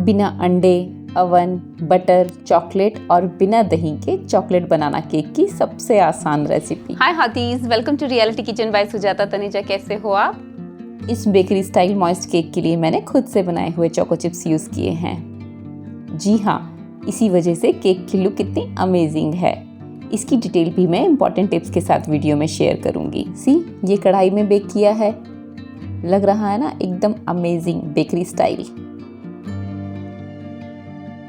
बिना अंडे, oven, butter, chocolate और बिना दही के चॉकलेट बनाना केक की सबसे आसान रेसिपी। हाय हाथीज, welcome to reality kitchen by Sujata Taneja. कैसे हो आप? इस बेकरी स्टाइल मॉइस्ट केक के लिए मैंने खुद से बनाए हुए चोको चिप्स यूज किए हैं। जी हाँ, इसी वजह से केक की लुक इतनी अमेजिंग है। इसकी डिटेल भी मैं इंपॉर्टेंट टिप्स के साथ वीडियो में शेयर करूंगी। ये कढ़ाई में बेक किया है, लग रहा है ना एकदम अमेजिंग बेकरी स्टाइल।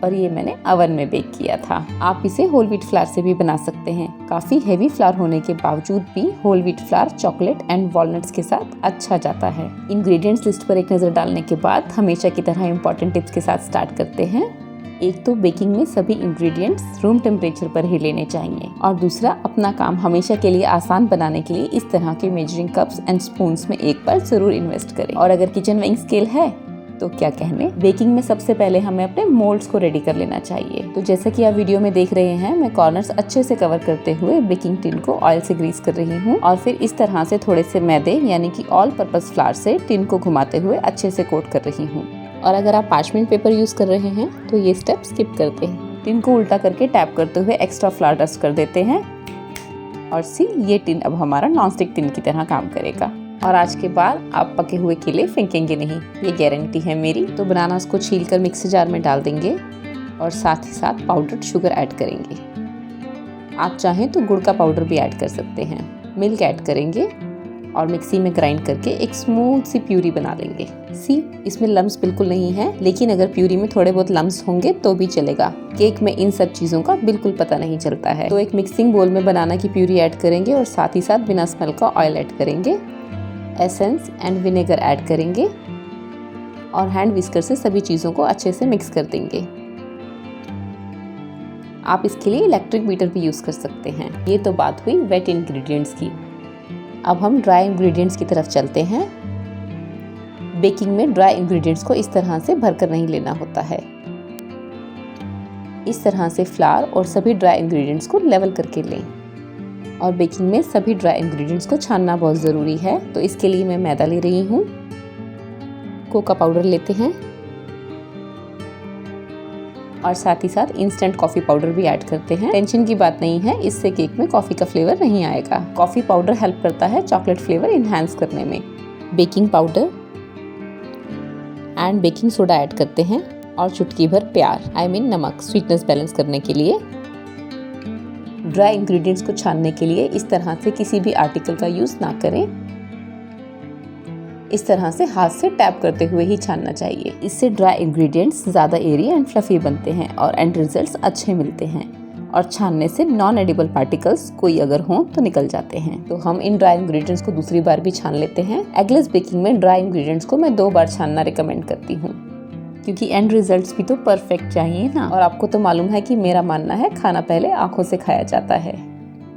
और ये मैंने अवन में बेक किया था। आप इसे होल व्हीट फ्लावर से भी बना सकते हैं। काफी हेवी फ्लावर होने के बावजूद भी whole wheat flour chocolate and walnuts के साथ अच्छा जाता है। इंग्रेडिएंट्स लिस्ट पर एक नजर डालने के बाद हमेशा की तरह इंपॉर्टेंट टिप्स के साथ स्टार्ट करते हैं। एक तो बेकिंग में सभी इंग्रेडिएंट्स रूम टेम्परेचर पर ही लेने चाहिए, और दूसरा अपना काम हमेशा के लिए आसान बनाने के लिए इस तरह के मेजरिंग कप्स एंड स्पून्स में एक बार जरूर इन्वेस्ट करें। और अगर किचन वेइंग स्केल है तो क्या कहने। बेकिंग में सबसे पहले हमें अपने मोल्ड्स को रेडी कर लेना चाहिए। तो जैसा कि आप वीडियो में देख रहे हैं, मैं कॉर्नर्स अच्छे से कवर करते हुए बेकिंग टिन को ऑयल से ग्रीस कर रही हूँ, और फिर इस तरह से थोड़े से मैदे यानी कि ऑल पर्पस फ्लावर से टिन को घुमाते हुए अच्छे से कोट कर रही हूँ। और अगर आप पार्चमेंट पेपर यूज कर रहे हैं तो ये स्टेप स्किप करते हैं। टिन को उल्टा करके टैप करते हुए एक्स्ट्रा फ्लावर डस्ट कर देते हैं, और ये टिन अब हमारा नॉनस्टिक टिन की तरह काम करेगा। और आज के बाद आप पके हुए केले फेंकेंगे नहीं, ये गारंटी है मेरी। तो बनानास को छील कर मिक्सी जार में डाल देंगे, और साथ ही साथ पाउडर्ड शुगर ऐड करेंगे। आप चाहें तो गुड़ का पाउडर भी ऐड कर सकते हैं। मिल्क ऐड करेंगे और मिक्सी में ग्राइंड करके एक स्मूथ सी प्यूरी बना लेंगे। इसमें लम्स बिल्कुल नहीं है, लेकिन अगर प्यूरी में थोड़े बहुत लम्स होंगे तो भी चलेगा। केक में इन सब चीजों का बिल्कुल पता नहीं चलता है। तो एक मिक्सिंग बोल में बनाना की प्यूरी ऐड करेंगे, और साथ ही साथ बिना स्मेल का ऑयल ऐड करेंगे, एसेंस एंड विनेगर ऐड करेंगे, और हैंड विस्कर से सभी चीज़ों को अच्छे से मिक्स कर देंगे। आप इसके लिए इलेक्ट्रिक बीटर भी यूज़ कर सकते हैं। ये तो बात हुई वेट इंग्रेडिएंट्स की। अब हम ड्राई इंग्रेडिएंट्स की तरफ चलते हैं। बेकिंग में ड्राई इंग्रेडिएंट्स को इस तरह से भरकर नहीं लेना होता है। इस तरह से फ्लावर और सभी ड्राई इंग्रेडिएंट्स को लेवल करके लें। और बेकिंग में सभी ड्राई इंग्रेडिएंट्स को छानना बहुत ज़रूरी है। तो इसके लिए मैं मैदा ले रही हूँ, कोका पाउडर लेते हैं, और साथ ही साथ इंस्टेंट कॉफ़ी पाउडर भी ऐड करते हैं। टेंशन की बात नहीं है, इससे केक में कॉफ़ी का फ्लेवर नहीं आएगा। कॉफ़ी पाउडर हेल्प करता है चॉकलेट फ्लेवर इन्हांस करने में। Baking powder and baking soda add करते हैं, और चुटकी भर प्यार नमक स्वीटनेस बैलेंस करने के लिए। ड्राई इंग्रेडिएंट्स को छानने के लिए इस तरह से किसी भी आर्टिकल का यूज ना करें। इस तरह से हाथ से टैप करते हुए ही छानना चाहिए। इससे ड्राई इंग्रेडिएंट्स ज़्यादा एरी एंड फ्लफी बनते हैं और एंड रिजल्ट्स अच्छे मिलते हैं। और छानने से नॉन एडिबल पार्टिकल्स कोई अगर हों तो निकल जाते हैं। तो हम इन ड्राई इंग्रेडिएंट्स को दूसरी बार भी छान लेते हैं। एगलेस बेकिंग में ड्राई इंग्रेडिएंट्स को मैं 2 बार छानना रिकमेंड करती हूँ, क्योंकि एंड रिजल्ट्स भी तो परफेक्ट चाहिए ना। और आपको तो मालूम है कि मेरा मानना है खाना पहले आंखों से खाया जाता है।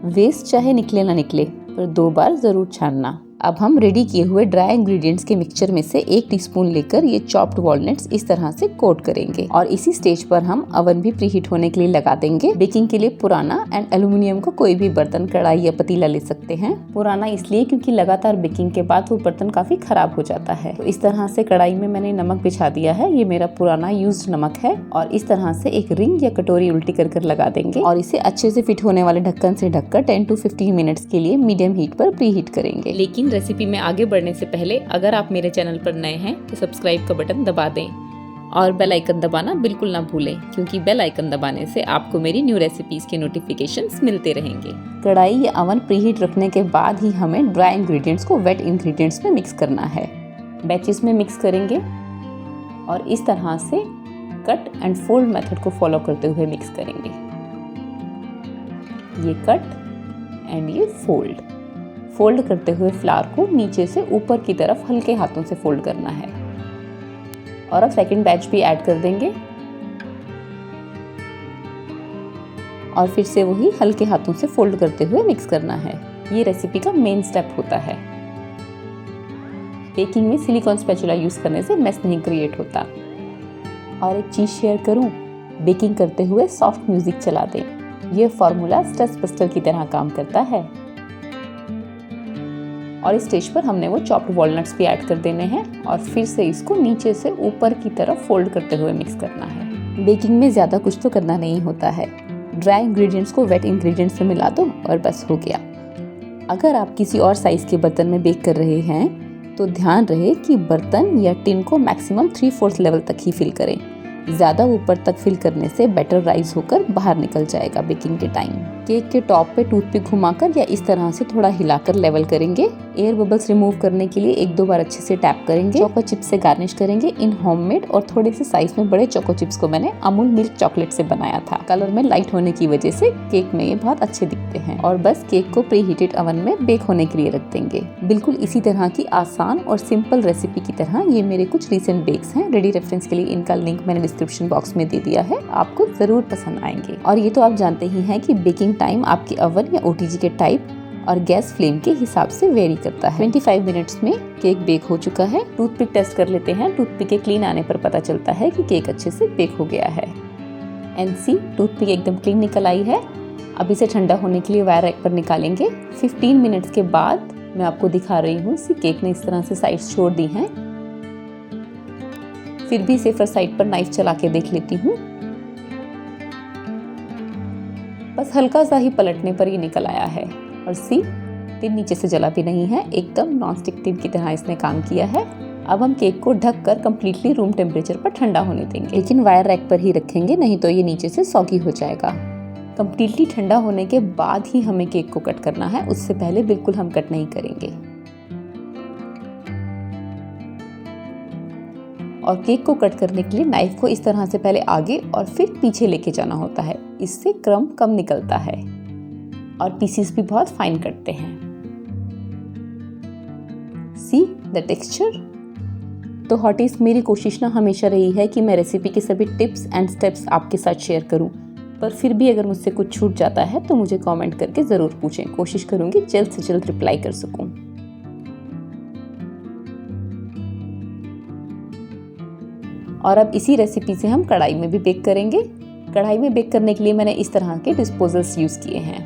वेस्ट चाहे निकले ना निकले, पर 2 बार जरूर छानना। अब हम रेडी किए हुए ड्राई इंग्रेडिएंट्स के मिक्सचर में से 1 टीस्पून लेकर ये चॉप्ड वॉलनट्स इस तरह से कोट करेंगे, और इसी स्टेज पर हम अवन भी प्रीहीट होने के लिए लगा देंगे। बेकिंग के लिए पुराना एंड एल्यूमिनियम का कोई भी बर्तन, कढ़ाई या पतीला ले सकते हैं। पुराना इसलिए क्योंकि लगातार बेकिंग के बाद वो बर्तन काफी खराब हो जाता है। तो इस तरह से कढ़ाई में मैंने नमक बिछा दिया है। ये मेरा पुराना यूज्ड नमक है, और इस तरह से एक रिंग या कटोरी उल्टी कर लगा देंगे, और इसे अच्छे से फिट होने वाले ढक्कन से ढककर 10 to 15 मिनट्स के लिए मीडियम हीट पर प्रीहीट करेंगे। लेकिन रेसिपी में आगे बढ़ने से पहले अगर आप मेरे चैनल पर नए हैं तो सब्सक्राइब का बटन दबा दें, और बेल आइकन दबाना बिल्कुल ना भूलें, क्योंकि बेल आइकन दबाने से आपको मेरी न्यू रेसिपीज के नोटिफिकेशंस मिलते रहेंगे। कढ़ाई या अवन प्रीहीट रखने के बाद ही हमें ड्राई इंग्रेडिएंट्स को वेट इंग्रेडिएंट्स में मिक्स करना है। बैचेस में मिक्स करेंगे, और इस तरह से कट एंड फोल्ड मेथड को फॉलो करते हुए मिक्स करेंगे। ये कट एंड ये फोल्ड करते हुए फ्लावर को नीचे से ऊपर की तरफ हल्के हाथों से फोल्ड करना है। और अब सेकंड बैच भी ऐड कर देंगे, और फिर से वही हल्के हाथों से फोल्ड करते हुए मिक्स करना है। ये रेसिपी का मेन स्टेप होता है। बेकिंग में सिलिकॉन स्पैचुला यूज करने से मेस नहीं क्रिएट होता। और एक चीज शेयर करूं, बेकिंग करते हुए सॉफ्ट म्यूजिक चला दें। ये फॉर्मूला स्ट्रेस बस्टर की तरह काम करता है। और इस स्टेज पर हमने वो चॉप्ड वॉलनट्स भी ऐड कर देने हैं और फिर से इसको नीचे से ऊपर की तरफ फोल्ड करते हुए मिक्स करना है। बेकिंग में ज़्यादा कुछ तो करना नहीं होता है, ड्राई इंग्रेडिएंट्स को वेट इंग्रेडिएंट्स में मिला दो और बस हो गया। अगर आप किसी और साइज़ के बर्तन में बेक कर रहे हैं तो ध्यान रहे कि बर्तन या टिन को मैक्सिमम 3/4 लेवल तक ही फिल करें। ज़्यादा ऊपर तक फिल करने से बैटर राइज होकर बाहर निकल जाएगा बेकिंग के टाइम। केक के टॉप पे टूथपिक घुमाकर या इस तरह से थोड़ा हिलाकर लेवल करेंगे। एयर बबल्स रिमूव करने के लिए 1-2 बार अच्छे से टैप करेंगे। चोको चिप्स से गार्निश करेंगे। इन होममेड और थोड़े से साइज में बड़े चोको चिप्स को मैंने अमूल मिल्क चॉकलेट से बनाया था। कलर में लाइट होने की वजह से केक में ये बहुत अच्छे दिखते हैं। और बस केक को प्री हीटेड ओवन में बेक होने के लिए रख देंगे। बिल्कुल इसी तरह की आसान और सिंपल रेसिपी की तरह ये मेरे कुछ रिसेंट बेक्स हैं। रेडी रेफरेंस के लिए इनका लिंक मैंने डिस्क्रिप्शन बॉक्स में दे दिया है, आपको जरूर पसंद आएंगे। और ये तो आप जानते ही हैं कि बेकिंग टाइम आपके ओवन या ओटीजी के टाइप और गैस फ्लेम के हिसाब से वेरी करता है। 25 मिनट्स में केक बेक हो चुका है। टूथपिक टेस्ट कर लेते हैं। टूथपिक के क्लीन आने पर पता चलता है कि केक अच्छे से बेक हो गया है। एनसी टूथपिक एकदम क्लीन निकल आई है। अब इसे ठंडा होने के लिए वायर रैक पर निकालेंगे। 15 मिनट्स के बाद मैं आपको दिखा रही हूँ कि केक ने इस तरह से साइड्स छोड़ दी हैं। फिर भी सेफर साइड पर नाइफ चला के देख लेती हूँ। बस हल्का सा ही पलटने पर ये निकल आया है। और सी, टिन नीचे से जला भी नहीं है, एकदम नॉनस्टिक टिन की तरह इसने काम किया है। अब हम केक को ढक कर कम्प्लीटली रूम टेम्परेचर पर ठंडा होने देंगे, लेकिन वायर रैक पर ही रखेंगे, नहीं तो ये नीचे से सॉगी हो जाएगा। कम्प्लीटली ठंडा होने के बाद ही हमें केक को कट करना है, उससे पहले बिल्कुल हम कट नहीं करेंगे। और केक को कट करने के लिए नाइफ को इस तरह से पहले आगे और फिर पीछे लेके जाना होता है, इससे क्रम्ब कम निकलता है और पीसेस भी बहुत फाइन कटते हैं। See the texture. तो हॉटीज, मेरी कोशिश ना हमेशा रही है कि मैं रेसिपी के सभी टिप्स एंड स्टेप्स आपके साथ शेयर करूं, पर फिर भी अगर मुझसे कुछ छूट जाता है तो मुझे कमेंट करके ज़रूर पूछें। कोशिश करूंगी जल्द से जल्द रिप्लाई कर सकूं। और अब इसी रेसिपी से हम कढ़ाई में भी बेक करेंगे। कढ़ाई में बेक करने के लिए मैंने इस तरह के डिस्पोजल्स यूज़ किए हैं।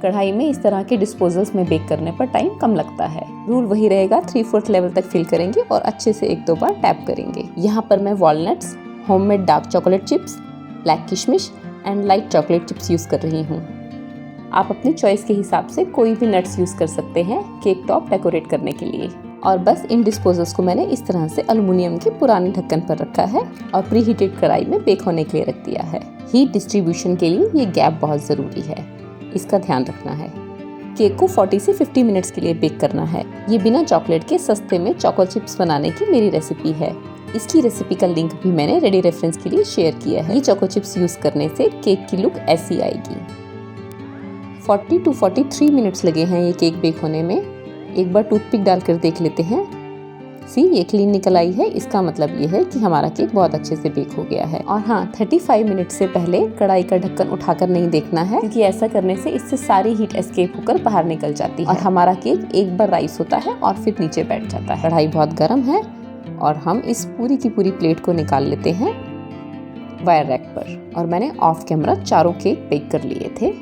कढ़ाई में इस तरह के डिस्पोजल्स में बेक करने पर टाइम कम लगता है। रूल वही रहेगा, 3/4 लेवल तक फिल करेंगे और अच्छे से 1-2 बार टैप करेंगे। यहाँ पर मैं walnuts, homemade dark chocolate chips, black किशमिश and light chocolate chips use कर रही हूँ। आप अपनी चॉइस के हिसाब से कोई भी नट्स यूज़ कर सकते हैं केक टॉप डेकोरेट करने के लिए। और बस इन डिस्पोजल्स को मैंने इस तरह से एल्युमिनियम के पुराने ढक्कन पर रखा है और प्री हीटेड कढ़ाई में बेक होने के लिए रख दिया है। हीट डिस्ट्रीब्यूशन के लिए ये गैप बहुत ज़रूरी है, इसका ध्यान रखना है। केक को 40 से 50 मिनट्स के लिए बेक करना है। ये बिना चॉकलेट के सस्ते में चॉको चिप्स बनाने की मेरी रेसिपी है। इसकी रेसिपी का लिंक भी मैंने रेडी रेफरेंस के लिए शेयर किया है। ये चॉको चिप्स यूज़ करने से केक की लुक ऐसी आएगी। 40 to 43 मिनट्स लगे हैं ये केक बेक होने में। एक बार टूथपिक डालकर देख लेते हैं। सी, ये क्लीन निकल आई है, इसका मतलब ये है कि हमारा केक बहुत अच्छे से बेक हो गया है। और हाँ, 35 मिनट से पहले कढ़ाई का ढक्कन उठाकर नहीं देखना है, क्योंकि ऐसा करने से इससे सारी हीट एस्केप होकर बाहर निकल जाती है और हमारा केक एक बार राइस होता है और फिर नीचे बैठ जाता है। कढ़ाई बहुत गर्म है और हम इस पूरी की पूरी प्लेट को निकाल लेते हैं वायर रैक पर। और मैंने ऑफ कैमरा चारों केक बेक कर लिए थे।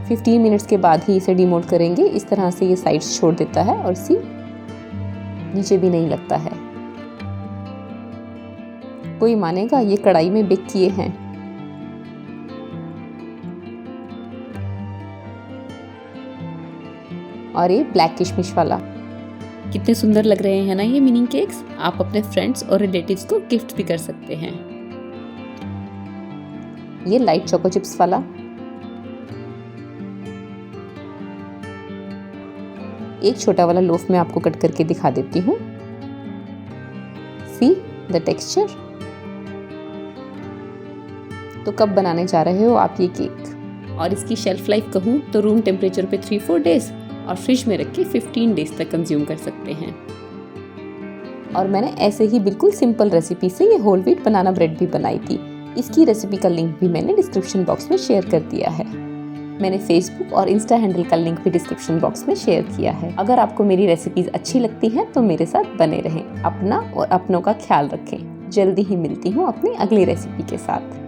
$15 मिनट्स के बाद ही इसे डिमोल्ड करेंगे। इस तरह से ये साइड्स छोड़ देता है और सी, नीचे भी नहीं लगता है। कोई मानेगा ये कढ़ाई में बेक किए हैं। और ये ब्लैक किशमिश वाला, कितने सुंदर लग रहे हैं ना ये मिनी केक्स। आप अपने फ्रेंड्स और रिलेटिव्स को गिफ्ट भी कर सकते हैं। ये लाइट चोको चिप्स वाला, एक छोटा वाला लोफ मैं आपको कट करके दिखा देती हूँ। See the texture. तो कब बनाने जा रहे हो आप ये केक? और इसकी शेल्फ लाइफ कहूँ तो रूम टेम्परेचर पे 3-4 डेज और फ्रिज में रख के 15 डेज तक कंज्यूम कर सकते हैं। और मैंने ऐसे ही बिल्कुल सिंपल रेसिपी से ये होल व्हीट बनाना ब्रेड भी बनाई थी। इसकी रेसिपी का लिंक भी मैंने डिस्क्रिप्शन बॉक्स में शेयर कर दिया है। मैंने फेसबुक और इंस्टा हैंडल का लिंक भी डिस्क्रिप्शन बॉक्स में शेयर किया है। अगर आपको मेरी रेसिपीज अच्छी लगती हैं तो मेरे साथ बने रहें। अपना और अपनों का ख्याल रखें। जल्दी ही मिलती हूँ अपनी अगली रेसिपी के साथ।